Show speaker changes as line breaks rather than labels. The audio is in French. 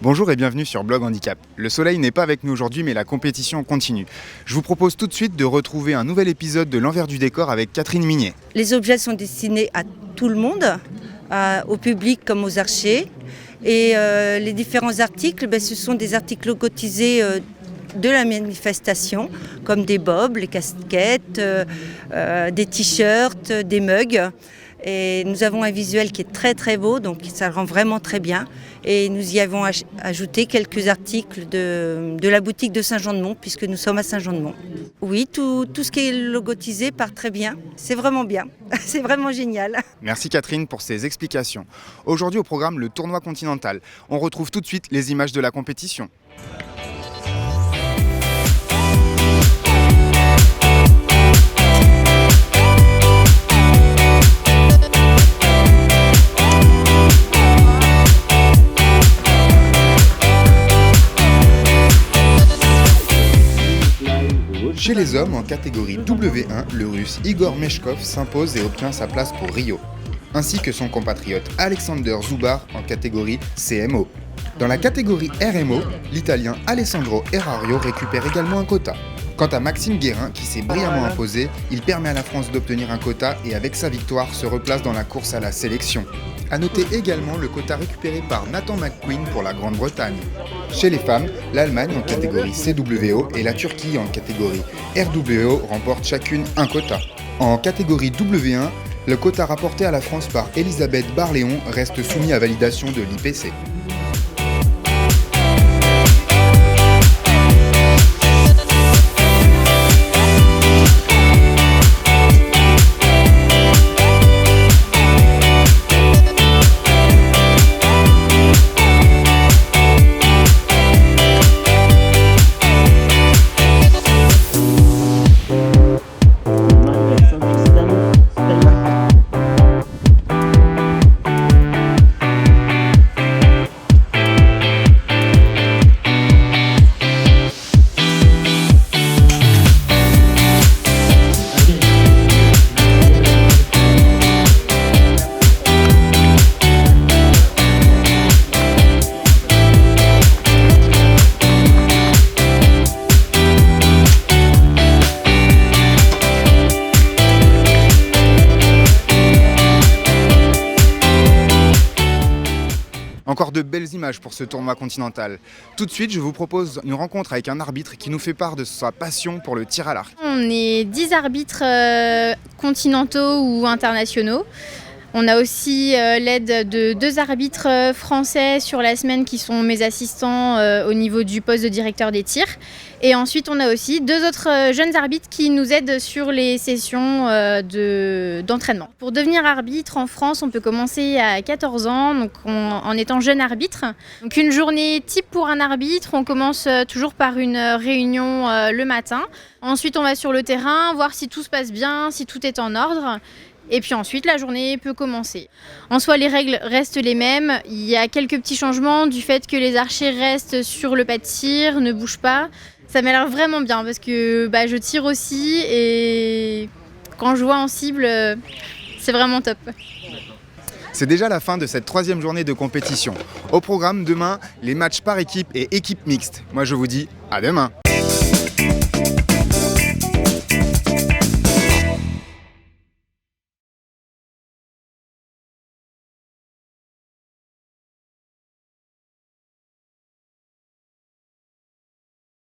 Bonjour et bienvenue sur Blog Handicap. Le soleil n'est pas avec nous aujourd'hui mais la compétition continue. Je vous propose tout de suite de retrouver un nouvel épisode de l'envers du décor avec Catherine Mignet.
Les objets sont destinés à tout le monde, au public comme aux archers. Et les différents articles, ce sont des articles logotisés de la manifestation, comme des bobs, les casquettes, des t-shirts, des mugs. Et nous avons un visuel qui est très très beau, donc ça le rend vraiment très bien. Et nous y avons ajouté quelques articles de la boutique de Saint-Jean-de-Mont, puisque nous sommes à Saint-Jean-de-Mont. Oui, tout ce qui est logotisé part très bien. C'est vraiment bien, c'est vraiment génial.
Merci Catherine pour ces explications. Aujourd'hui au programme, le tournoi continental. On retrouve tout de suite les images de la compétition. Chez les hommes, en catégorie W1, le russe Igor Meshkov s'impose et obtient sa place pour Rio, ainsi que son compatriote Alexander Zubar en catégorie CMO. Dans la catégorie RMO, l'Italien Alessandro Erario récupère également un quota. Quant à Maxime Guérin, qui s'est brillamment imposé, il permet à la France d'obtenir un quota et avec sa victoire se replace dans la course à la sélection. A noter également le quota récupéré par Nathan McQueen pour la Grande-Bretagne. Chez les femmes, l'Allemagne en catégorie CWO et la Turquie en catégorie RWO remportent chacune un quota. En catégorie W1, le quota rapporté à la France par Elisabeth Barléon reste soumis à validation de l'IPC. Encore de belles images pour ce tournoi continental. Tout de suite, je vous propose une rencontre avec un arbitre qui nous fait part de sa passion pour le tir à l'arc.
On est 10 arbitres continentaux ou internationaux. On a aussi l'aide de 2 arbitres français sur la semaine qui sont mes assistants au niveau du poste de directeur des tirs. Et ensuite, on a aussi 2 autres jeunes arbitres qui nous aident sur les sessions d'entraînement. Pour devenir arbitre en France, on peut commencer à 14 ans, donc en étant jeune arbitre. Donc une journée type pour un arbitre, on commence toujours par une réunion le matin. Ensuite, on va sur le terrain, voir si tout se passe bien, si tout est en ordre. Et puis ensuite, la journée peut commencer. En soi, les règles restent les mêmes. Il y a quelques petits changements du fait que les archers restent sur le pas de tir, ne bougent pas. Ça m'a l'air vraiment bien parce que je tire aussi et quand je vois en cible, c'est vraiment top.
C'est déjà la fin de cette 3e journée de compétition. Au programme demain, les matchs par équipe et équipe mixte. Moi je vous dis à demain.